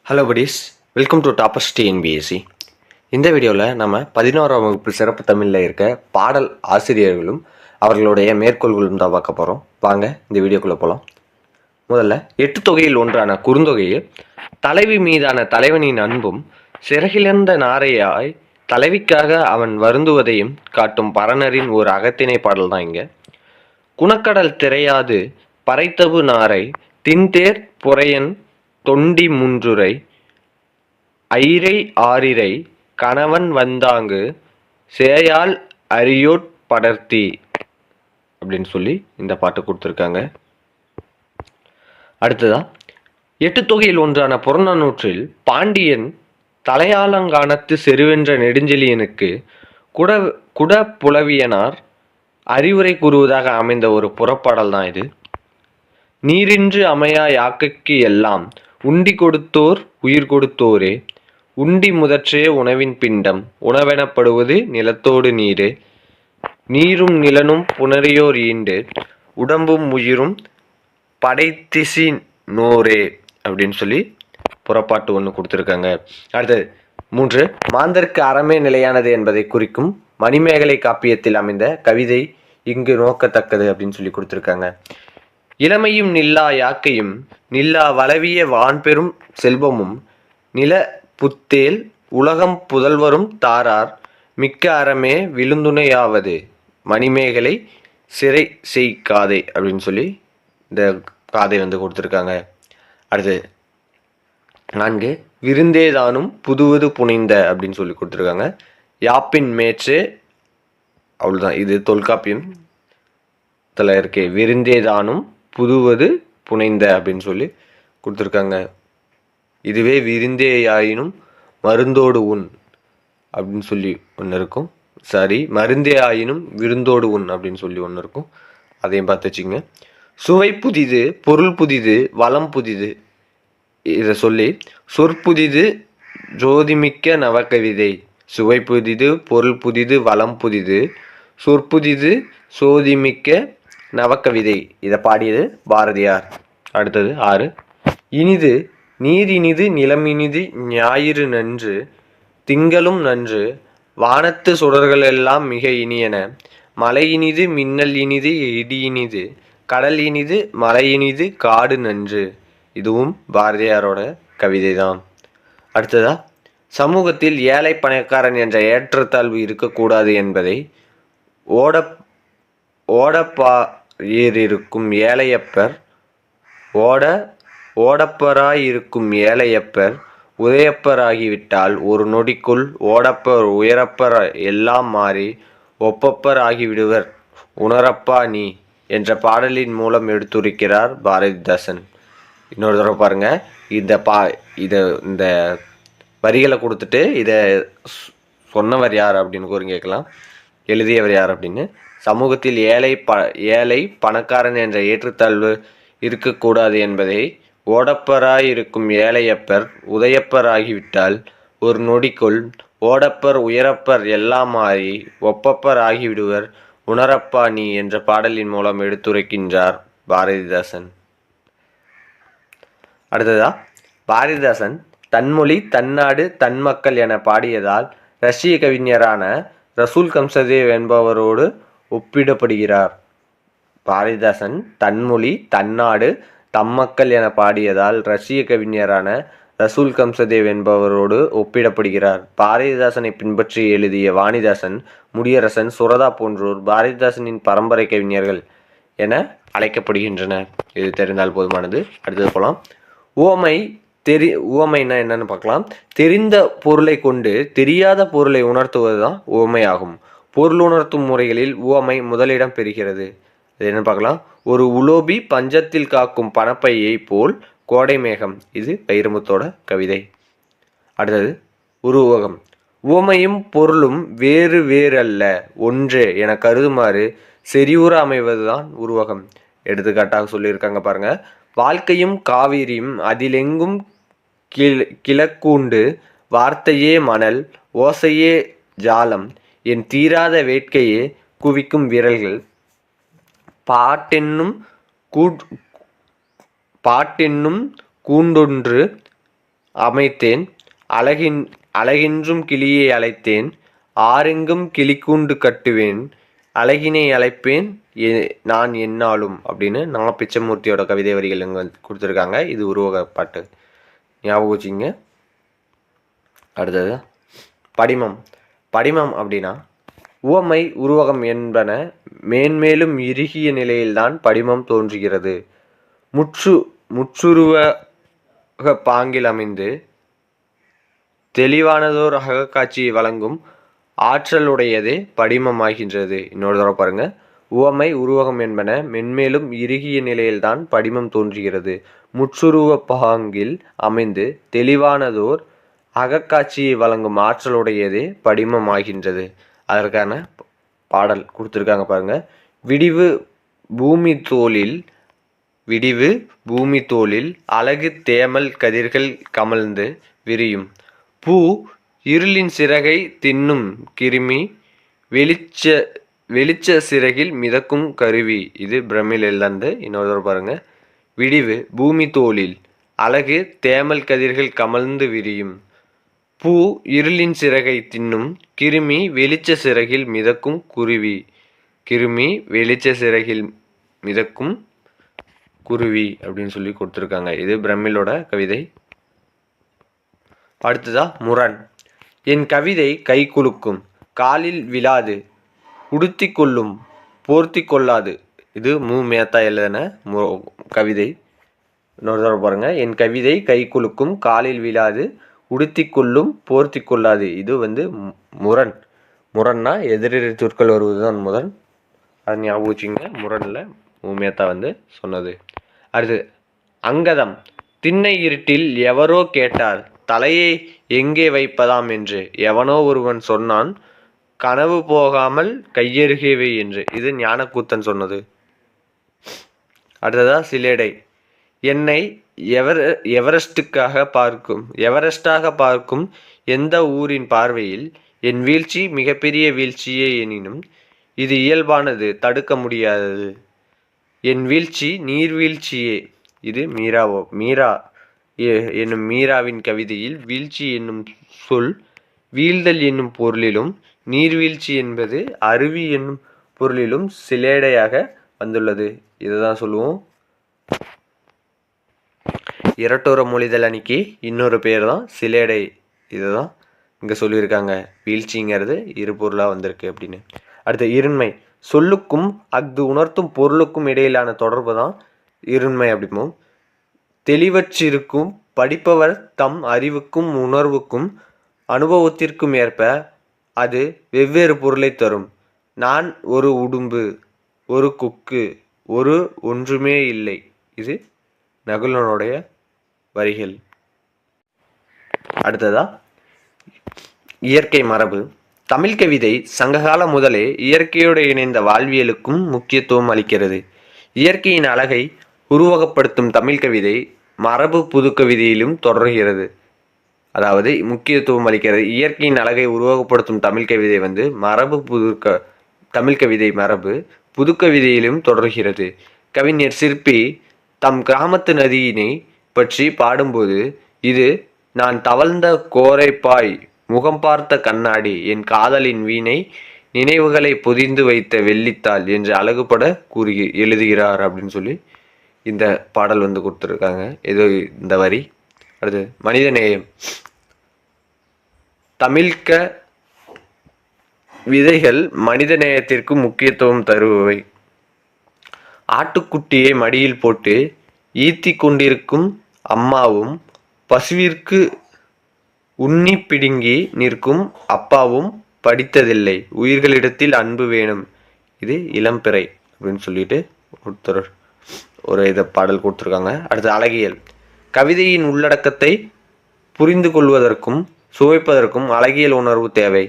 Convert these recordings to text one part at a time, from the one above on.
Hello buddies, welcome to toppers TNPSC. இந்த வீடியோவில் நம்ம 11ஆம் வகுப்பு சிறப்பு தமிழில் இருக்க பாடல் ஆசிரியர்களும் அவர்களுடைய மேற்கோள்களும் தான் பார்க்க போகிறோம். வாங்க இந்த வீடியோக்குள்ளே போகலாம். முதல்ல 8 தொகையில் ஒன்றான குறுந்தொகையில் தலைவி மீதான தலைவனின் அன்பும் சிறகிழந்த நாரையாய் தலைவிக்காக அவன் வருந்துவதையும் காட்டும் பரணரின் ஒரு அகத்திணை பாடல் தான் இங்கே. குணக்கடல் திரையாது பறைத்தவு நாரை தின்தேர் பொறையன் தொண்டி முன்றுரை ஐரை ஆரிரை கணவன் வந்தாங்கு சேயால் அரியோட் படர்த்தி அப்படின்னு சொல்லி இந்த பாட்டு கொடுத்துருக்காங்க. அடுத்ததா 8 தொகையில் ஒன்றான புறநானூற்றில் பாண்டியன் தலையாலங்கானத்து செருவென்ற நெடுஞ்செழியனுக்கு குட புலவியனார் அறிவுரை கூறுவதாக அமைந்த ஒரு புறப்பாடல் தான் இது. நீரின்று அமையா யாக்கைக்கு எல்லாம் உண்டி கொடுத்தோர் உயிர் கொடுத்தோரே உண்டி முதற்றே உணவின் பிண்டம் உணவெனப்படுவது நிலத்தோடு நீரே நீரும் நிலனும் புணரியோர் ஈண்டு உடம்பும் உயிரும் படைத்திசி நோரே அப்படின்னு சொல்லி புறப்பாட்டு ஒன்று கொடுத்துருக்காங்க. அடுத்தது 3 மாந்தருக்கு அறமே நிலையானது என்பதை குறிக்கும் மணிமேகலை காப்பியத்தில் அமைந்த கவிதை இங்கு நோக்கத்தக்கது அப்படின்னு சொல்லி கொடுத்துருக்காங்க. இளமையும் நில்லா யாக்கையும் நில்லா வளவிய வான்பெரும் செல்வமும் நில புத்தேல் உலகம் புதல்வரும் தாரார் மிக்க அறமே விழுந்துணையாவது மணிமேகலை சிறை செய் காதை அப்படின்னு சொல்லி இந்த காதை கொடுத்துருக்காங்க. அடுத்து 4 விருந்தேதானும் புதுவது புனைந்த அப்படின்னு சொல்லி கொடுத்துருக்காங்க. யாப்பின் மேற்று அவ்வளோதான். இது தொல்காப்பியம் இருக்கே விருந்தேதானும் புதுவது புனைந்த அப்படின்னு சொல்லி கொடுத்துருக்காங்க. இதுவே விருந்தேயாயினும் மருந்தோடு உண் அப்படின்னு சொல்லி ஒன்று இருக்கும். மருந்தே ஆயினும் விருந்தோடு உண் அப்படின்னு சொல்லி ஒன்று இருக்கும். அதையும் பார்த்து வச்சுங்க. சுவை புதிது பொருள் புதிது வளம் புதிது இதை சொல்லி சொற்புதிது ஜோதிமிக்க நவக்கவிதை. சுவை புதிது பொருள் புதிது வளம் புதிது சொற்புதிது சோதிமிக்க நவக்கவிதை. இதை பாடியது பாரதியார். அடுத்தது 6 இனிது நீர் இனிது நிலம் இனிது ஞாயிறு நன்று திங்களும் நன்று வானத்து சுடர்கள் எல்லாம் மிக இனியன மலை இனிது மின்னல் இனிது இடி இனிது கடல் இனிது மலை இனிது காடு நன்று. இதுவும் பாரதியாரோட கவிதை தான். அடுத்ததா சமூகத்தில் ஏழை பணக்காரன் என்ற ஏற்றத்தாழ்வு இருக்கக்கூடாது என்பதை ஓடப்பாயிருக்கும் ஏழையப்பர் ஓடப்பராயிருக்கும் ஏழையப்பர் உதயப்பர் ஒரு நொடிக்குள் ஓடப்பர் உயரப்பர் எல்லாம் மாறி ஒப்பப்பர் ஆகிவிடுவர் உணரப்பா நீ என்ற பாடலின் மூலம் எடுத்துரைக்கிறார் பாரதிதாசன். இன்னொரு தடவை பாருங்க. இந்த வரிகளை கொடுத்துட்டு இதை சொன்னவர் யார் அப்படின்னு கேட்கலாம். எழுதியவர் யார் அப்படின்னு. சமூகத்தில் ஏழை பணக்காரன் என்ற ஏற்றத்தாழ்வு இருக்கக்கூடாது என்பதை ஓடப்பராயிருக்கும் ஏழையப்பர் உதயப்பர் ஆகிவிட்டால் ஒரு நொடிக்குள் ஓடப்பர் உயரப்பர் எல்லாம் மாறி ஒப்பப்பர் ஆகிவிடுவர் உணரப்பா நீ என்ற பாடலின் மூலம் எடுத்துரைக்கின்றார் பாரதிதாசன். அடுத்ததா பாரதிதாசன் தன்மொழி தன்னாடு தன் மக்கள் என பாடியதால் ரஷ்ய கவிஞரான ரசூல் கம்சதேவ் என்பவரோடு ஒப்பிடப்படுகிறார். பாரதிதாசன் தன்மொழி தன்னாடு தம்மக்கள் என பாடியதால் ரஷ்ய கவிஞரான ரசூல் கம்சதேவ் என்பவரோடு ஒப்பிடப்படுகிறார். பாரதிதாசனை பின்பற்றி எழுதிய வாணிதாசன் முடியரசன் சுரதா போன்றோர் பாரதிதாசனின் பரம்பரை கவிஞர்கள் என அழைக்கப்படுகின்றனர். இது தெரிந்தால் போதுமானது. அடுத்தது போகலாம். உவமைன்னா என்னன்னு பார்க்கலாம். தெரிந்த பொருளை கொண்டு தெரியாத பொருளை உணர்த்துவது தான் உவமை ஆகும். பொருள் உணர்த்தும் முறைகளில் உவமை முதலிடம் பெறுகிறது. அது என்னன்னு பார்க்கலாம். ஒரு உலோபி பஞ்சத்தில் காக்கும் பணப்பையை போல் கோடை மேகம். இது வைரமுத்தோட கவிதை. அடுத்தது உருவகம். உவமையும் பொருளும் வேறு வேறல்ல ஒன்றே என கருதுமாறு செறிவுற அமைவதுதான் உருவகம். எடுத்துக்காட்டாக சொல்லியிருக்காங்க பாருங்க. வாழ்க்கையும் காவிரியும் அதிலெங்கும் கிழக்கூண்டு வார்த்தையே மணல் ஓசையே ஜாலம் என் தீராத வேட்கையே குவிக்கும் விரல்கள் பாட்டென்னும் கூண்டொன்று அமைத்தேன், அழகின்றும் கிளியை அழைத்தேன், ஆரெங்கும் கிளிக்கூண்டு கட்டுவேன், அழகினை அழைப்பேன் நான் எந்நாளும் அப்படின்னு நான் பிச்சைமூர்த்தியோட கவிதை வரிகள் இங்கே கொடுத்துருக்காங்க. இது உருவக பாட்டு, ஞாபகம் வச்சுங்க. அடுத்தது படிமம். படிமம் அப்படின்னா உவமை உருவகம் என்பன மேன்மேலும் இறுகிய நிலையில்தான் படிமம் தோன்றுகிறது. முற்றுருவக பாங்கில் அமைந்து தெளிவானதோர் அகக்காட்சியை வழங்கும் ஆற்றலுடையதே படிமமாகின்றது. இன்னொரு தடவை பாருங்க. உவமை உருவகம் என்பன மென்மேலும் இறுகிய நிலையில்தான் படிமம் தோன்றுகிறது. முற்றுருவ பாங்கில் அமைந்து தெளிவானதோர் அகக்காட்சியை வழங்கும் ஆற்றலுடையதே படிமமாகின்றது. அதற்கான பாடல் கொடுத்துருக்காங்க பாருங்க. விடிவு பூமி தோளில் அழகு தேமல் கதிர்கள் கமழ்ந்து விரியும். பூ இருளின் சிறகை தின்னும் கிருமி வெளிச்ச சிறகில் மிதக்கும் கருவி. இது பிரமிலிருந்து. இன்னொரு பாருங்க. விடிவு பூமி தோளில் அழகு தேமல் கதிர்கள் கமழ்ந்து விரியும். பூ இருளின் சிறகை தின்னும் கிருமி வெளிச்ச சிறகில் மிதக்கும் குருவி. கிருமி வெளிச்ச சிறகில் மிதக்கும் குருவி அப்படின்னு சொல்லி கொடுத்துருக்காங்க. இது பிரமிழோட கவிதை. அடுத்ததா முரண். என் கவிதை கை குலுக்கும், காலில் விழாது, உடுத்தி கொள்ளும், போர்த்தி கொள்ளாது. இது மேத்தா எழுதின கவிதை. இன்னொரு தடவை பாருங்க. என் கவிதை கை குலுக்கும், காலில் விழாது, உடுத்தி கொள்ளும், போர்த்தி கொள்ளாது. இது முரண். முரண்னா எதிரெதிர் சொற்கள் வருவதுதான் முரண். அது ஞாபகம் வச்சுங்க. முரணில் மேத்தா சொன்னது. அடுத்து அங்கதம். திண்ணை இருட்டில் எவரோ கேட்டார், தலையை எங்கே வைப்பதாம் என்று. எவனோ ஒருவன் சொன்னான், கனவு போகாமல் கையருகே வை என்று. இது ஞானக்கூத்தன் சொன்னது. அடுத்ததா சிலேடை. என்னை எவரெஸ்டாக பார்க்கும் எந்த ஊரின் பார்வையில் என் வீழ்ச்சி மிகப்பெரிய வீழ்ச்சியே எனினும் இது இயல்பானது, தடுக்க முடியாதது. என் வீழ்ச்சி நீர்வீழ்ச்சியே. இது மீரா என்னும் மீராவின் கவிதையில் வீழ்ச்சி என்னும் சொல் வீழ்தல் என்னும் பொருளிலும் நீர்வீழ்ச்சி என்பது அருவி என்னும் பொருளிலும் சிலேடையாக வந்துள்ளது. இதுதான் சொல்லுவோம் இரட்டோர மொழிதல் அணிக்கு இன்னொரு பேர் தான் சிலேடை. இதுதான் இங்கே சொல்லியிருக்காங்க. வீழ்ச்சிங்கிறது இரு பொருளாக வந்திருக்கு அப்படின்னு. அடுத்து இருண்மை. சொல்லுக்கும் அஃது உணர்த்தும் பொருளுக்கும் இடையிலான தொடர்பு தான் இருண்மை அப்படிமோ. தெளிவற்றிருக்கும் படிப்பவர் தம் அறிவுக்கும் உணர்வுக்கும் அனுபவத்திற்கும் ஏற்ப அது வெவ்வேறு பொருளை தரும். நான் ஒரு உடும்பு, ஒரு கொக்கு, ஒன்றுமே இல்லை. இது நகுலனுடைய வரிகள். அடுத்ததா இயற்கை மரபு. தமிழ் கவிதை சங்ககால முதலே இயற்கையோடு இணைந்த வாழ்வியலுக்கும் முக்கியத்துவம் அளிக்கிறது. இயற்கையின் அழகை உருவகப்படுத்தும் தமிழ் கவிதை மரபு புதுக்கவிதையிலும் தொடர்கிறது. அதாவது முக்கியத்துவம் அளிக்கிறது. இயற்கையின் அழகை உருவகப்படுத்தும் தமிழ் கவிதை தமிழ் கவிதை மரபு புதுக்கவிதையிலும் தொடர்கிறது. கவிஞர் சிற்பி தம் கிராமத்து நதியினை பற்றி பாடும்போது, இது நான் தவழ்ந்த கோரைப்பாய், முகம் பார்த்த கண்ணாடி, என் காதலின் வீணை, நினைவுகளை பொதிந்து வைத்த வெள்ளித்தாள் என்று அழகுபட எழுதுகிறார் அப்படின்னு சொல்லி இந்த பாடல் கொடுத்துருக்காங்க. ஏதோ இந்த வரி. அடுத்து மனிதநேயம். தமிழ்க விதைகள் மனித நேயத்திற்கு முக்கியத்துவம் தருபவை. ஆட்டுக்குட்டியை மடியில் போட்டு ஈத்தி கொண்டிருக்கும் அம்மாவும், பசுவிற்கு உண்ணி பிடுங்கி நிற்கும் அப்பாவும் படித்ததில்லை. உயிர்களிடத்தில் அன்பு வேணும். இது இளம்பிறை அப்படின்னு சொல்லிட்டு ஒருத்தர் பாடல் கொடுத்துருக்காங்க. அடுத்து அழகியல். கவிதையின் உள்ளடக்கத்தை புரிந்து கொள்வதற்கும் சுவைப்பதற்கும் அழகியல் உணர்வு தேவை.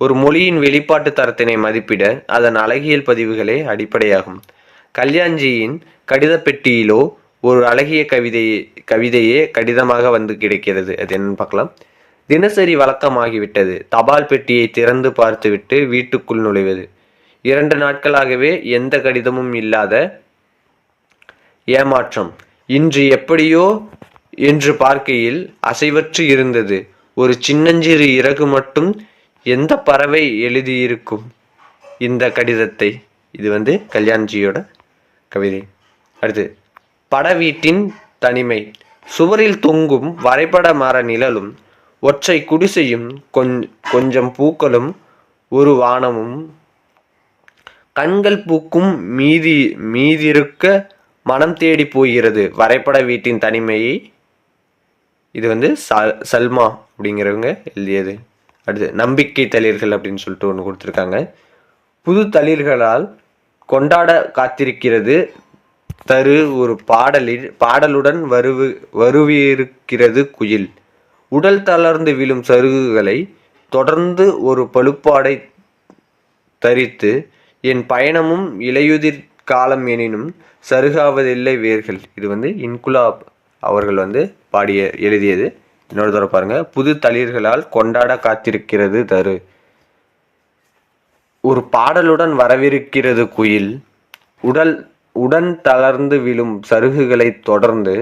ஒரு மொழியின் வெளிப்பாட்டு தரத்தினை மதிப்பிட அதன் அழகியல் பதிவுகளே அடிப்படையாகும். கல்யாண்ஜியின் கடித பெட்டியிலோ ஒரு அழகிய கவிதையே கடிதமாக கிடைக்கிறது. அது என்னன்னு பார்க்கலாம். தினசரி வழக்கமாகிவிட்டது. தபால் பெட்டியை திறந்து பார்த்துவிட்டு வீட்டுக்குள் நுழைவது. 2 நாட்களாகவே எந்த கடிதமும் இல்லாத ஏமாற்றம். இன்று எப்படியோ என்று பார்க்கையில் அசைவற்று இருந்தது. ஒரு சின்னஞ்சிறு இறகு மட்டும். எந்த பறவை எழுதியிருக்கும் இந்த கடிதத்தை? இது கல்யாண்ஜியோட கவிதை. அடுத்து, பட வீட்டின் தனிமை. சுவரில் தொங்கும் வரைபட மர நிழலும், ஒற்றை குடிசையும், கொஞ்சம் பூக்களும், ஒரு வானமும், கண்கள் பூக்கும் மீதிருக்க மனம் தேடி போகிறது. வரைபட வீட்டின் தனிமையை இது சல்மா அப்படிங்கிறவங்க எழுதியது. அடுத்து, நம்பிக்கை தளிர்கள் அப்படின்னு சொல்லிட்டு ஒன்று கொடுத்துருக்காங்க. புது தளிர்களால் கொண்டாட காத்திருக்கிறது தரு ஒரு பாடலுடன் வருவிருக்கிறது குயில். உடல் தளர்ந்து விழும் சருகுகளை தொடர்ந்து ஒரு பழுப்பாடை தரித்து, என் பயணமும் இலையுதிர் காலம் எனினும் சருகாவதில்லை வேர்கள். இது இன்குலாப் அவர்கள் எழுதியது. இன்னொரு தடவை பாருங்க. புது தளிர்களால் கொண்டாட காத்திருக்கிறது தரு ஒரு பாடலுடன் வரவிருக்கிறது குயில். உடன் தளர்ந்து விழும் சருகுகளை தொடர்ந்து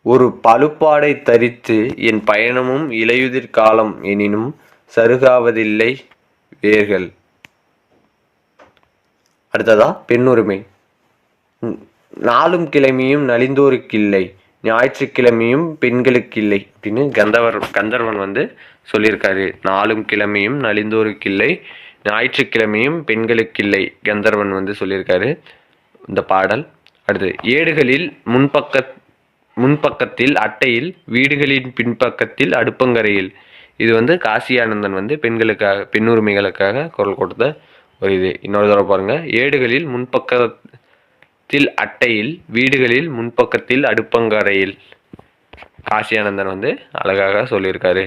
ஒரு பழுப்பாடை தரித்து, என் பயணமும் இலையுதிர் காலம் எனினும் சருகாவதில்லை வேர்கள். அடுத்ததா, பெண்ணுரிமை. நாளும் கிழமையும் நலிந்தோருக்கில்லை, ஞாயிற்றுக்கிழமையும் பெண்களுக்கில்லை அப்படின்னு கந்தர்வன் சொல்லியிருக்காரு. நாளும் கிழமையும் நலிந்தோருக்கில்லை, ஞாயிற்றுக்கிழமையும் பெண்களுக்கில்லை, கந்தர்வன் சொல்லியிருக்காரு இந்த பாடல். அடுத்து, ஏடுகளில் முன்பக்கத்தில் அட்டையில், வீடுகளின் பின்பக்கத்தில் அடுப்பங்கரையில். இது காசியானந்தன் பெண்களுக்காக, பெண்ணுரிமைகளுக்காக குரல் கொடுத்த ஒரு இது. இன்னொரு தடவை பாருங்க. ஏடுகளில் முன்பக்கத்தில் அட்டையில், வீடுகளில் முன்பக்கத்தில் அடுப்பங்கரையில். காசியானந்தன் அழகாக சொல்லியிருக்காரு.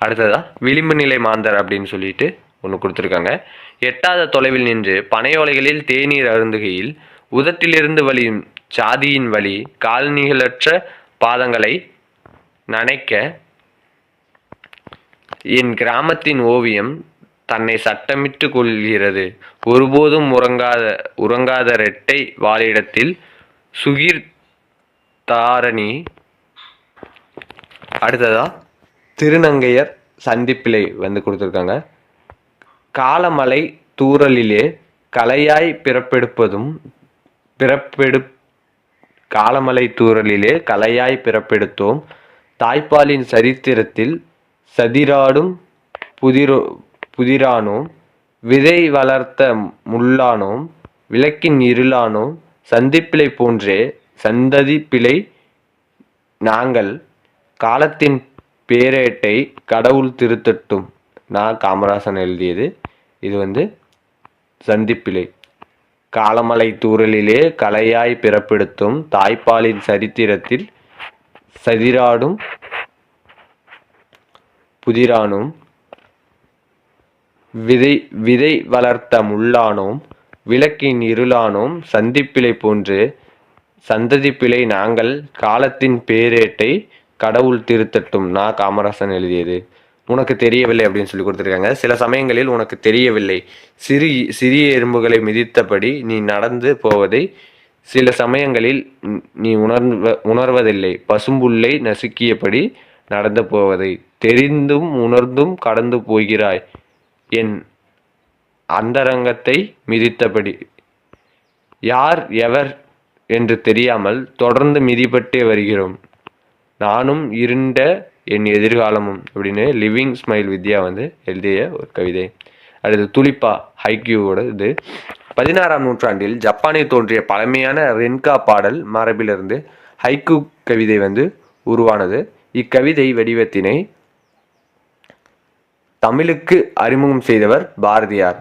அடுத்ததா, விளிம்பு நிலை மாந்தர் அப்படின்னு சொல்லிட்டு ஒன்று கொடுத்துருக்காங்க. எட்டாத தொலைவில் நின்று பனையோலைகளில் தேநீர் அருந்துகையில், உதட்டிலிருந்து வழியும் சாதியின் வழி கால்நிகளற்ற பாதங்களை நனைக்க, என் கிராமத்தின் ஓவியம் தன்னை சட்டமிட்டு கொள்கிறது. ஒருபோதும் உறங்காத ரெட்டை வாழிடத்தில் சுகீர் தாரணி. அடுத்ததா, திருநங்கையர் சந்திப்பிலை கொடுத்துருக்காங்க. காலமலை தூறலிலே கலையாய் காலமலை தூறலிலே கலையாய் பிறப்பெடுத்தோம், தாய்ப்பாலின் சரித்திரத்தில் சதிராடும் புதிரானோம், விதை வளர்த்த முள்ளானோம், விளக்கின் இருளானோம், சந்திப்பிலை போன்றே சந்ததி பிழை நாங்கள், காலத்தின் பேரேட்டை கடவுள் திருத்தட்டும். நான் காமராசன் எழுதியது. இது சந்திப்பிலை. காலமலை தூறலிலே கலையாய் பிறப்பெடுத்தும், தாய்ப்பாலின் சரித்திரத்தில் சதிராடும் புதிரானோம், விதை வளர்த்த முள்ளானோம், விளக்கின் இருளானோம், சந்திப்பிலை போன்று சந்ததி பிழை நாங்கள், காலத்தின் பேரேட்டை கடவுள் திருத்தட்டும். நான் காமராசன் எழுதியது. உனக்கு தெரியவில்லை அப்படின்னு சொல்லி கொடுத்துருக்காங்க. சில சமயங்களில் உனக்கு தெரியவில்லை, சிறிய எறும்புகளை மிதித்தபடி நீ நடந்து போவதை சில சமயங்களில் நீ உணர்வதில்லை, பசும்புல்லை நசுக்கியபடி நடந்து போவதை தெரிந்தும் உணர்ந்தும் கடந்து போகிறாய், என் அந்தரங்கத்தை மிதித்தபடி. யார் எவர் என்று தெரியாமல் தொடர்ந்து மிதிப்பட்டே வருகிறோம், நானும் இருண்ட என் எதிர்காலமும் அப்படின்னு லிவிங் ஸ்மைல் வித்யா எழுதிய ஒரு கவிதை. அடுத்து, துலிப்பா ஹைக்யூவோட இது. 16ஆம் நூற்றாண்டில் ஜப்பானில் தோன்றிய பழமையான ரென்கா பாடல் மரபிலிருந்து ஹைக்கூ கவிதை உருவானது. இக்கவிதை வடிவத்தினை தமிழுக்கு அறிமுகம் செய்தவர் பாரதியார்.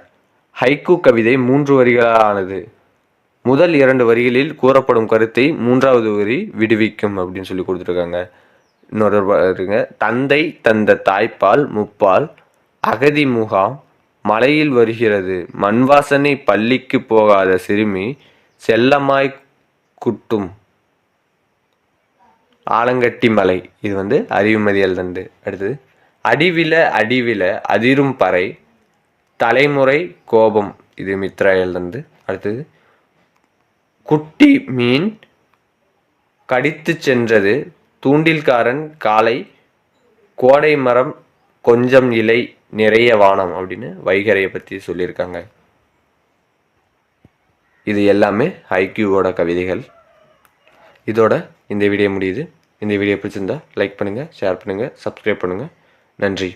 ஹைக்கூ கவிதை 3 வரிகளானது. முதல் 2 வரிகளில் கூறப்படும் கருத்தை 3வது வரி விடுவிக்கும் அப்படின்னு சொல்லி கொடுத்துருக்காங்க. இன்னொரு பாருங்க. தந்தை தந்த தாய்ப்பால் முப்பால், அகதி முகாம் மலையில் வருகிறது, மண்வாசனை பள்ளிக்கு போகாத சிறுமி செல்லமாய் குட்டும் ஆலங்கட்டி மலை. இது அறிவுமதியல் தண்டு. அடுத்தது, அடிவில அதிரும் பறை, தலைமுறை கோபம். இது மித்ரா எழுதந்து. அடுத்தது, குட்டி மீன் கடித்து சென்றது தூண்டில்காரன் காலை, கோடை மரம் கொஞ்சம் இலை நிறைய வானம் அப்படின்னு வைகறையை பற்றி சொல்லியிருக்காங்க. இது எல்லாமே ஐக்யூவோட கவிதைகள். இதோட இந்த வீடியோ முடியுது. இந்த வீடியோ பிடிச்சிருந்தா லைக் பண்ணுங்கள், ஷேர் பண்ணுங்கள், சப்ஸ்கிரைப் பண்ணுங்கள். நன்றி.